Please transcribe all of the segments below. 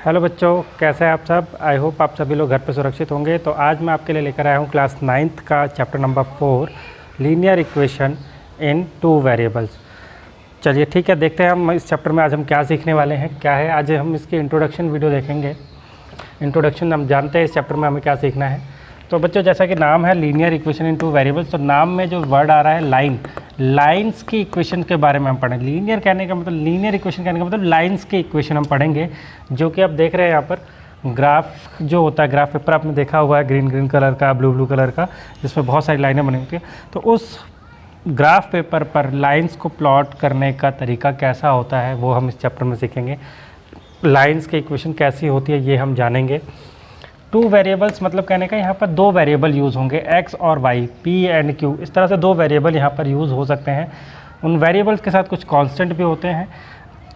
Hello बच्चों, कैसे हैं आप सब। आई होप आप सभी लोग घर पे सुरक्षित होंगे। तो आज मैं आपके लिए लेकर आया हूँ क्लास 9th का chapter number 4 linear equation in 2 variables. चलिए ठीक है, देखते हैं हम इस चैप्टर में आज हम क्या सीखने वाले हैं। क्या है, आज हम इसकी इंट्रोडक्शन वीडियो देखेंगे। इंट्रोडक्शन हम जानते हैं इस चैप्टर में हमें क्या सीखना है। तो बच्चों, जैसा कि नाम है लीनियर इक्वेशन इन 2 वेरिएबल्स, तो नाम में जो वर्ड आ रहा है लाइन्स की इक्वेशन के बारे में हम पढ़ेंगे। लीनियर कहने का मतलब, लीनियर इक्वेशन कहने का मतलब लाइन्स की इक्वेशन हम पढ़ेंगे, जो कि आप देख रहे हैं यहाँ पर ग्राफ जो होता है, ग्राफ पेपर आपने देखा हुआ है ग्रीन कलर का, ब्लू कलर का, जिसमें बहुत सारी लाइनें बनी होती हैं। तो उस ग्राफ पेपर पर लाइन्स को प्लॉट करने का तरीका कैसा होता है वो हम इस चैप्टर में सीखेंगे। लाइन्स की इक्वेशन कैसी होती है ये हम जानेंगे। 2 वेरिएबल्स मतलब कहने का, यहाँ पर 2 वेरिएबल यूज़ होंगे, x और y, p एंड q, इस तरह से 2 वेरिएबल यहाँ पर यूज़ हो सकते हैं। उन वेरिएबल्स के साथ कुछ कांस्टेंट भी होते हैं,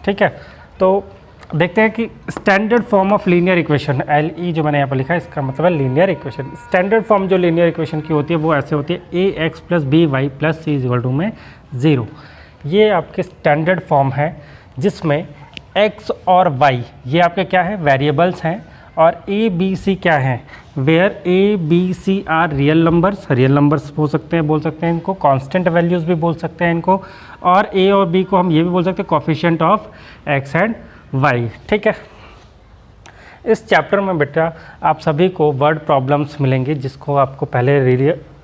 ठीक है। तो देखते हैं कि standard form of linear equation, LE जो मैंने यहाँ पर लिखा है, इसका मतलब है लीनियर इक्वेशन। स्टैंडर्ड फॉर्म जो लीनियर इक्वेशन की होती है वो ऐसे होती है, ax + by + c = में 0। ये आपके स्टैंडर्ड फॉर्म है, जिसमें x और y ये आपके क्या है, वेरिएबल्स हैं, और a b c क्या है, where a b c are real numbers हो सकते हैं, बोल सकते हैं इनको, कांस्टेंट वैल्यूज़ भी बोल सकते हैं इनको, और a और b को हम ये भी बोल सकते हैं coefficient of x and y, ठीक है। इस चैप्टर में बेटा आप सभी को वर्ड प्रॉब्लम्स मिलेंगी, जिसको आपको पहले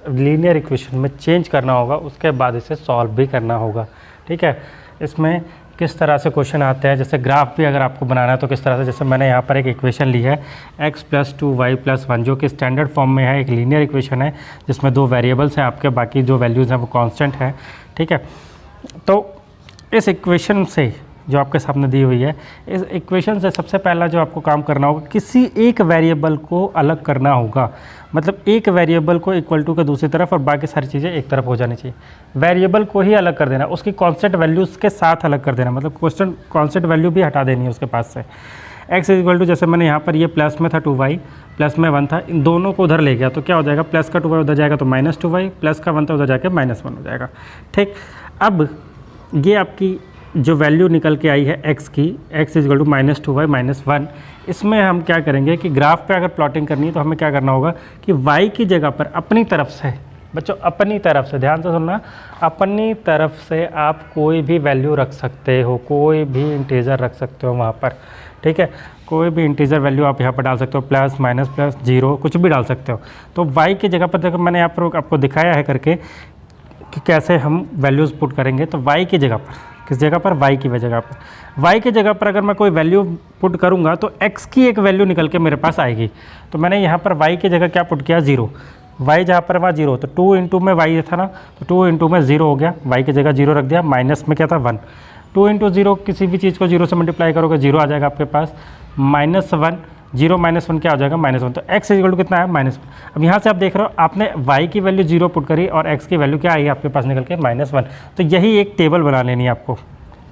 लीनियर इक्वेशन में चेंज करना होगा, उसके बाद इसे सॉल्व भी करना होगा, ठीक है। इसमें किस तरह से क्वेश्चन आते हैं, जैसे ग्राफ भी अगर आपको बनाना है तो किस तरह से, जैसे मैंने यहाँ पर एक इक्वेशन ली है x + 2y + 1, जो कि स्टैंडर्ड फॉर्म में है, एक लीनियर इक्वेशन है जिसमें 2 वेरिएबल्स हैं आपके, बाकी जो वैल्यूज़ हैं वो कांस्टेंट है, ठीक है। तो इस इक्वेशन से जो आपके सामने दी हुई है, इस इक्वेशन से सबसे पहला जो आपको काम करना होगा, किसी एक वेरिएबल को अलग करना होगा। मतलब एक वेरिएबल को इक्वल टू के दूसरी तरफ और बाकी सारी चीज़ें एक तरफ हो जानी चाहिए। वेरिएबल को ही अलग कर देना, उसकी कांस्टेंट वैल्यूज़ के साथ अलग कर देना, मतलब कांस्टेंट वैल्यू भी हटा देनी है उसके पास से। x इक्वल टू, जैसे मैंने यहाँ पर ये प्लस में था 2y, प्लस में 1 था, इन दोनों को उधर ले गया तो क्या हो जाएगा, प्लस का 2y उधर जाएगा तो -2y, प्लस का 1 था उधर जाके -1 हो जाएगा, ठीक। अब ये आपकी जो वैल्यू निकल के आई है x की, x इक्वल टू -2y -1, इसमें हम क्या करेंगे कि ग्राफ पे अगर प्लॉटिंग करनी है तो हमें क्या करना होगा कि y की जगह पर अपनी तरफ से, बच्चों अपनी तरफ से ध्यान से सुनना, अपनी तरफ से आप कोई भी वैल्यू रख सकते हो, कोई भी इंटीजर रख सकते हो वहाँ पर, ठीक है। कोई भी इंटीजर वैल्यू आप यहाँ पर डाल सकते हो, प्लस माइनस प्लस 0 कुछ भी डाल सकते हो। तो y की जगह पर देखो, मैंने यहाँ पर आपको दिखाया है करके कि कैसे हम वैल्यूज़ पुट करेंगे। तो y की जगह पर, किस जगह पर, y की जगह पर, y की जगह पर अगर मैं कोई वैल्यू पुट करूंगा तो x की एक वैल्यू निकल के मेरे पास आएगी। तो मैंने यहाँ पर y की जगह क्या पुट किया, 0। y जहाँ पर वहाँ 0, तो 2 इंटू में y था ना, तो 2 इंटू में 0 हो गया, y की जगह 0 रख दिया, माइनस में क्या था 1। 2 इंटू 0, किसी भी चीज़ को 0 से मल्टीप्लाई करोगे 0 आ जाएगा आपके पास, -1, 0 -1 क्या हो जाएगा, -1। तो x इक्वल टू कितना है, -1। अब यहाँ से आप देख रहे हो, आपने y की वैल्यू 0 पुट करी और x की वैल्यू क्या आई आपके पास निकल के, -1। तो यही एक टेबल बना लेनी है आपको।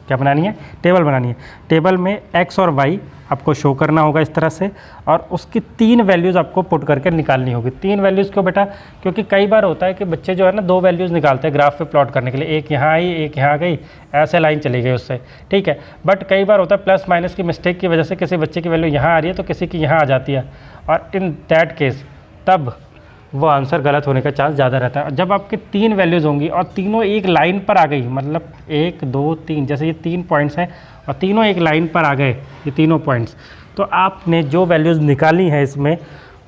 क्या बनानी है, टेबल बनानी है। टेबल में x और y आपको शो करना होगा इस तरह से, और उसकी 3 वैल्यूज़ आपको पुट करके निकालनी होगी। 3 वैल्यूज़ क्यों बेटा, क्योंकि कई बार होता है कि बच्चे जो है ना 2 वैल्यूज़ निकालते हैं ग्राफ पे प्लॉट करने के लिए, एक यहाँ आई एक यहाँ गई, ऐसे लाइन चली गई उससे, ठीक है। बट कई बार होता है प्लस माइनस की मिस्टेक की वजह से किसी बच्चे की वैल्यू यहाँ आ रही है तो किसी की यहाँ आ जाती है, और इन दैट केस तब वो आंसर गलत होने का चांस ज़्यादा रहता है। जब आपके 3 वैल्यूज़ होंगी और तीनों एक लाइन पर आ गई, मतलब 1 2 3, जैसे ये 3 पॉइंट्स हैं और तीनों एक लाइन पर आ गए ये तीनों पॉइंट्स, तो आपने जो वैल्यूज़ निकाली हैं इसमें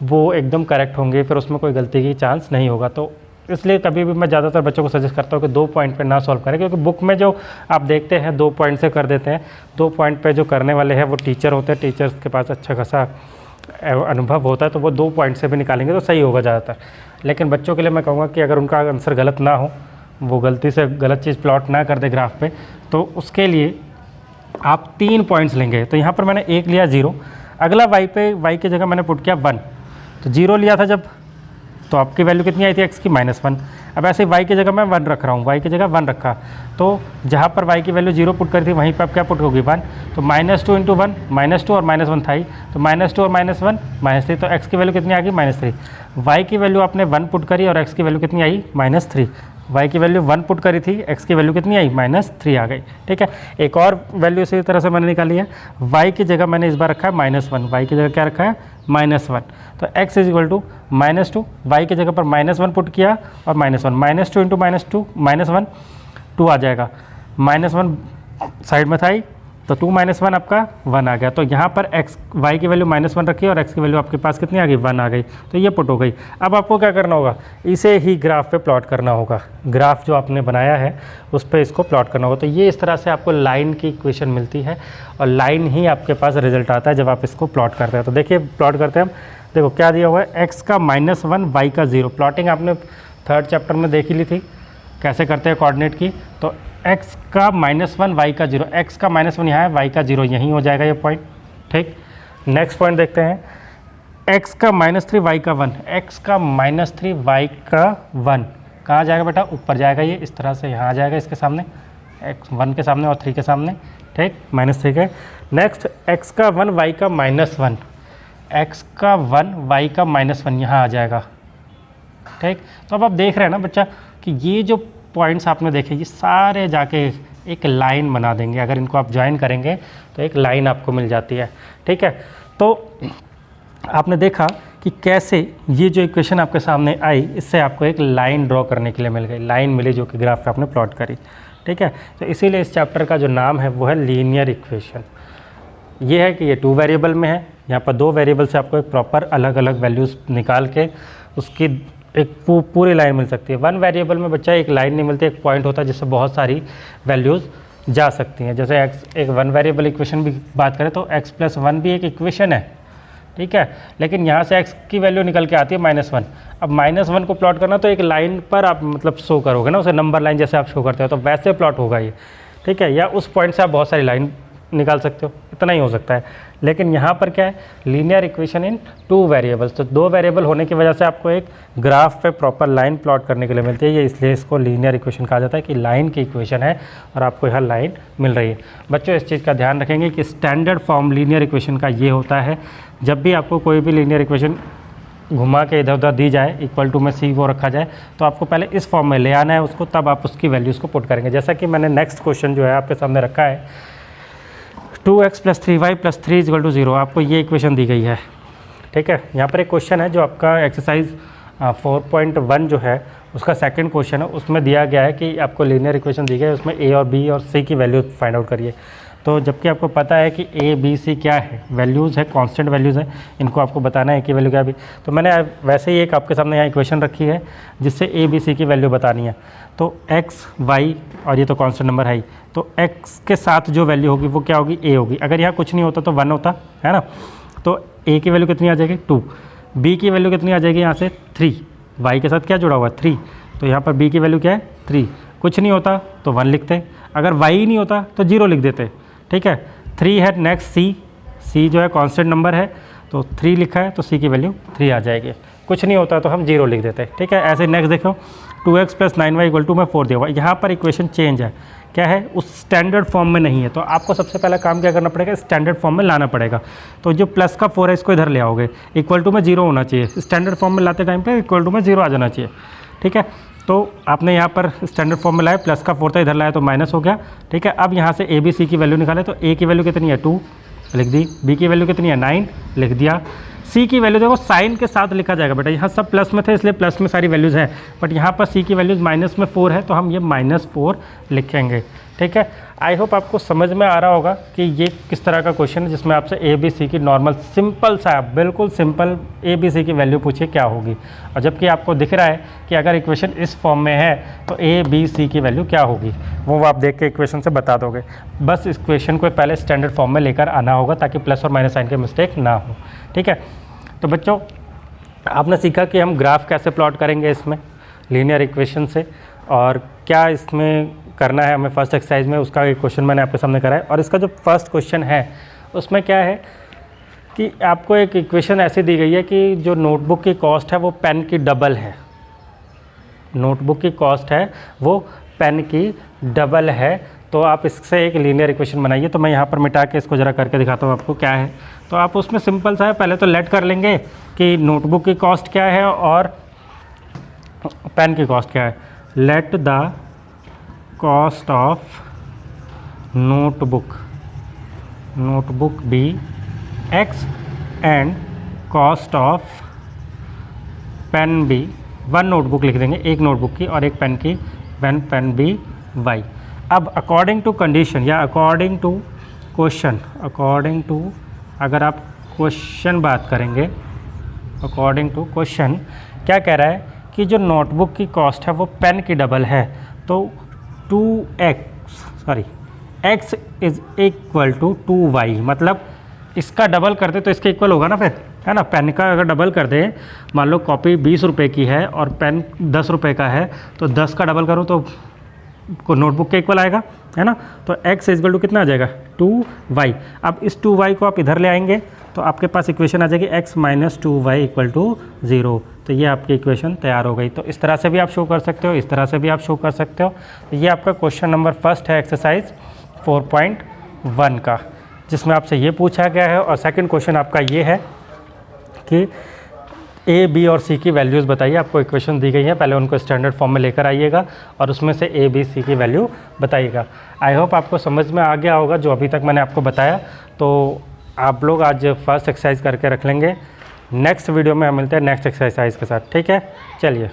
वो एकदम करेक्ट होंगे, फिर उसमें कोई गलती की चांस नहीं होगा। तो इसलिए कभी भी मैं ज़्यादातर बच्चों को सजेस्ट करता हूँ कि 2 पॉइंट पे ना सॉल्व करें, क्योंकि बुक में जो आप देखते हैं 2 पॉइंट से कर देते हैं। 2 पॉइंट पे जो करने वाले हैं वो टीचर होते हैं, टीचर्स के पास अच्छा खासा अनुभव होता है, तो वो 2 पॉइंट से भी निकालेंगे तो सही होगा ज़्यादातर। लेकिन बच्चों के लिए मैं कहूँगा कि अगर उनका आंसर गलत ना हो, वो गलती से गलत चीज़ प्लॉट ना कर दे ग्राफ पे, तो उसके लिए आप 3 पॉइंट्स लेंगे। तो यहाँ पर मैंने 1 लिया 0, अगला y की जगह मैंने पुट किया 1, तो 0 लिया था जब, तो आपकी वैल्यू कितनी आई थी x की, -1। अब ऐसे y की जगह मैं 1 रख रहा हूँ, y की जगह 1 रखा, तो जहाँ पर y की वैल्यू 0 पुट करी थी वहीं पर आप क्या पुट होगी, 1। तो -2 इंटू 1, -2 और -1 था ही, तो -2 और -1 -3, तो x की वैल्यू कितनी आ गई, -3। y की वैल्यू आपने 1 पुट करी और x की वैल्यू कितनी आई, -3। y की वैल्यू 1 पुट करी थी, x की वैल्यू कितनी आई -3 आ गई। ठीक है, एक और वैल्यू इसी तरह से मैंने निकाली है, y की जगह मैंने इस बार रखा है -1, y की जगह क्या रखा है -1, तो x is equal to -2, y की जगह पर -1 पुट किया और -1, -2 इंटू -1 2 आ जाएगा, -1 साइड में था ही तो 2 - 1 आपका 1 आ गया। तो यहाँ पर y की वैल्यू -1 रखी और x की वैल्यू आपके पास कितनी आ गई 1 आ गई, तो ये पुट हो गई। अब आपको क्या करना होगा, इसे ही ग्राफ पे प्लॉट करना होगा, ग्राफ जो आपने बनाया है उस पर इसको प्लॉट करना होगा। तो ये इस तरह से आपको लाइन की इक्वेशन मिलती है और लाइन ही आपके पास रिजल्ट आता है जब आप इसको प्लॉट करते हैं। तो देखिए प्लॉट करते हैं हम, देखो क्या दिया हुआ है, x का -1 y का 0। प्लॉटिंग आपने 3rd चैप्टर में देखी ली थी कैसे करते हैं कोऑर्डिनेट की। तो x का -1 y का 0, x का -1 यहाँ है, y का 0 यहीं हो जाएगा ये पॉइंट। ठीक, नेक्स्ट पॉइंट देखते हैं, x का -3 y का 1, x का -3 y का 1 कहाँ जाएगा बेटा, ऊपर जाएगा, ये इस तरह से यहाँ आ जाएगा इसके सामने, x 1 के सामने और 3 के सामने। ठीक, -3 के। नेक्स्ट x का 1 y का -1, x का 1 y का -1 यहाँ आ जाएगा। ठीक, तो अब आप देख रहे हैं ना बच्चा कि ये जो पॉइंट्स आपने देखे ये सारे जाके एक लाइन बना देंगे, अगर इनको आप ज्वाइन करेंगे तो एक लाइन आपको मिल जाती है। ठीक है, तो आपने देखा कि कैसे ये जो इक्वेशन आपके सामने आई इससे आपको एक लाइन ड्रॉ करने के लिए मिल गई, लाइन मिली जो कि ग्राफ पे आपने प्लॉट करी। ठीक है, तो इसीलिए इस चैप्टर का जो नाम है वो है लीनियर इक्वेशन। ये है कि ये 2 वेरिएबल में है, यहाँ पर 2 वेरिएबल से आपको एक प्रॉपर अलग अलग वैल्यूज़ निकाल के उसकी एक पूरी लाइन मिल सकती है। 1 वेरिएबल में बच्चा एक लाइन नहीं मिलती, एक पॉइंट होता है जिससे बहुत सारी वैल्यूज़ जा सकती हैं। जैसे x एक 1 वेरिएबल इक्वेशन भी बात करें तो x + 1 भी एक इक्वेशन है। ठीक है, लेकिन यहाँ से x की वैल्यू निकल के आती है -1। अब -1 को प्लॉट करना तो एक लाइन पर आप मतलब शो करोगे ना, उसे नंबर लाइन जैसे आप शो करते हो तो वैसे प्लॉट होगा ये। ठीक है, या उस पॉइंट से आप बहुत सारी लाइन निकाल सकते हो, इतना ही हो सकता है। लेकिन यहाँ पर क्या है, लीनियर इक्वेशन इन 2 वेरिएबल्स, तो 2 वेरिएबल होने की वजह से आपको एक ग्राफ पे प्रॉपर लाइन प्लॉट करने के लिए मिलती है, ये इसलिए इसको लीनियर इक्वेशन कहा जाता है कि लाइन की इक्वेशन है और आपको यहाँ लाइन मिल रही है। बच्चों इस चीज़ का ध्यान रखेंगे कि स्टैंडर्ड फॉर्म लीनियर इक्वेशन का ये होता है, जब भी आपको कोई भी लीनियर इक्वेशन घुमा के इधर उधर दी जाए, इक्वल टू में सी वो रखा जाए, तो आपको पहले इस फॉर्म में ले आना है उसको, तब आप उसकी वैल्यूज़ को पुट करेंगे। जैसा कि मैंने नेक्स्ट क्वेश्चन जो है आपके सामने रखा है, 2x + 3y + 3 = 0, आपको ये इक्वेशन दी गई है। ठीक है, यहाँ पर एक क्वेश्चन है जो आपका एक्सरसाइज 4.1 जो है उसका सेकंड क्वेश्चन है, उसमें दिया गया है कि आपको लीनियर इक्वेशन दी गई है, उसमें a और b और c की वैल्यू फाइंड आउट करिए। तो जबकि आपको पता है कि a b c क्या है, वैल्यूज़ है, कांस्टेंट वैल्यूज़ है, इनको आपको बताना है कि वैल्यू क्या भी। तो मैंने वैसे ही एक आपके सामने यहाँ इक्वेशन रखी है जिससे a b c की वैल्यू बतानी है। तो x y और ये तो कांस्टेंट नंबर है ही, तो x के साथ जो वैल्यू होगी वो क्या होगी, a होगी। अगर यहाँ कुछ नहीं होता तो 1 होता है ना, तो a की वैल्यू कितनी आ जाएगी 2, b की वैल्यू कितनी आ जाएगी यहाँ से 3, y के साथ क्या जुड़ा हुआ है 3, तो यहाँ पर b की वैल्यू क्या है 3। कुछ नहीं होता तो 1 लिखते, अगर y ही नहीं होता तो 0 लिख देते। ठीक है, 3 है। नेक्स्ट c जो है कांस्टेंट नंबर है तो 3 लिखा है तो c की वैल्यू 3 आ जाएगी। कुछ नहीं होता तो हम 0 लिख देते। ठीक है, ऐसे नेक्स्ट देखो 2x + 9y = मैं 4 दिया हुआ, यहाँ पर इक्वेशन चेंज है, क्या है, उस स्टैंडर्ड फॉर्म में नहीं है। तो आपको सबसे पहला काम क्या करना पड़ेगा, स्टैंडर्ड फॉर्म में लाना पड़ेगा। तो जो प्लस का 4 है इसको इधर ले आओगे, इक्वल टू में 0 होना चाहिए, स्टैंडर्ड फॉर्म में लाते टाइम पे इक्वल टू में 0 आ जाना चाहिए। ठीक है, तो आपने यहाँ पर स्टैंडर्ड फॉर्म में लाया, प्लस का 4 था इधर लाया तो माइनस हो गया। ठीक है, अब यहाँ से a b c की वैल्यू निकाले, तो a की वैल्यू कितनी है 2 लिख दी, b की वैल्यू कितनी है 9 लिख दिया, c की वैल्यू देखो साइन के साथ लिखा जाएगा बेटा, यहाँ सब प्लस में थे इसलिए प्लस में सारी वैल्यूज़ हैं, बट यहाँ पर c की वैल्यूज़ माइनस में 4 है तो हम ये -4 लिखेंगे। ठीक है, आई होप आपको समझ में आ रहा होगा कि ये किस तरह का क्वेश्चन है जिसमें आपसे a b c की नॉर्मल सिंपल सा बिल्कुल सिंपल a b c की वैल्यू पूछिए क्या होगी, और जबकि आपको दिख रहा है कि अगर इक्वेशन इस फॉर्म में है तो a b c की वैल्यू क्या होगी वो आप देख के इक्वेशन से बता दोगे। बस इस क्वेश्चन को पहले स्टैंडर्ड फॉर्म में लेकर आना होगा ताकि प्लस और माइनस साइन के मिस्टेक ना हो। ठीक है, तो बच्चों आपने सीखा कि हम ग्राफ कैसे प्लॉट करेंगे इसमें लीनियर इक्वेशन से, और क्या इसमें करना है हमें फर्स्ट एक्सरसाइज में, उसका एक क्वेश्चन मैंने आपके सामने करा है। और इसका जो फर्स्ट क्वेश्चन है उसमें क्या है कि आपको एक इक्वेशन ऐसी दी गई है कि जो नोटबुक की कॉस्ट है वो पेन की डबल है, नोटबुक की कॉस्ट है वो पेन की डबल है, तो आप इससे एक लीनियर इक्वेशन बनाइए। तो मैं यहाँ पर मिटा के इसको ज़रा करके दिखाता हूँ आपको क्या है। तो आप उसमें सिंपल सा है, पहले तो लेट कर लेंगे कि नोटबुक की कॉस्ट क्या है और पेन की कॉस्ट क्या है। Let the cost of notebook be x and cost of pen be, one notebook लिख देंगे, एक नोटबुक की और एक पेन की, वन पेन बी y। अब अकॉर्डिंग टू कंडीशन या अकॉर्डिंग टू क्वेश्चन, अगर आप क्वेश्चन बात करेंगे, अकॉर्डिंग टू क्वेश्चन क्या कह रहा है कि जो नोटबुक की कॉस्ट है वो पेन की डबल है, तो x is equal to 2y, मतलब इसका डबल कर दे तो इसके इक्वल होगा ना, फिर है ना। पेन का अगर डबल कर दे, मान लो कॉपी 20 रुपये की है और पेन 10 रुपये का है, तो 10 का डबल करूँ तो नोटबुक के इक्वल आएगा, है ना। तो x इक्वल टू कितना आ जाएगा 2y। अब इस 2y को आप इधर ले आएंगे तो आपके पास इक्वेशन आ जाएगी x minus 2y equal to 0। तो ये आपकी इक्वेशन तैयार हो गई। तो इस तरह से भी आप शो कर सकते हो, इस तरह से भी आप शो कर सकते हो। तो ये आपका क्वेश्चन नंबर फर्स्ट है एक्सरसाइज 4.1 का, जिसमें आपसे ये पूछा गया है। और सेकंड क्वेश्चन आपका ये है कि ए बी और सी की वैल्यूज़ बताइए। आपको इक्वेशन दी गई है, पहले उनको स्टैंडर्ड फॉर्म में लेकर आइएगा और उसमें से ए बी सी की वैल्यू बताइएगा। आई होप आपको समझ में आ गया होगा जो अभी तक मैंने आपको बताया। तो आप लोग आज फर्स्ट एक्सरसाइज करके रख लेंगे। नेक्स्ट वीडियो में हम मिलते हैं नेक्स्ट एक्सरसाइज के साथ, ठीक है। चलिए।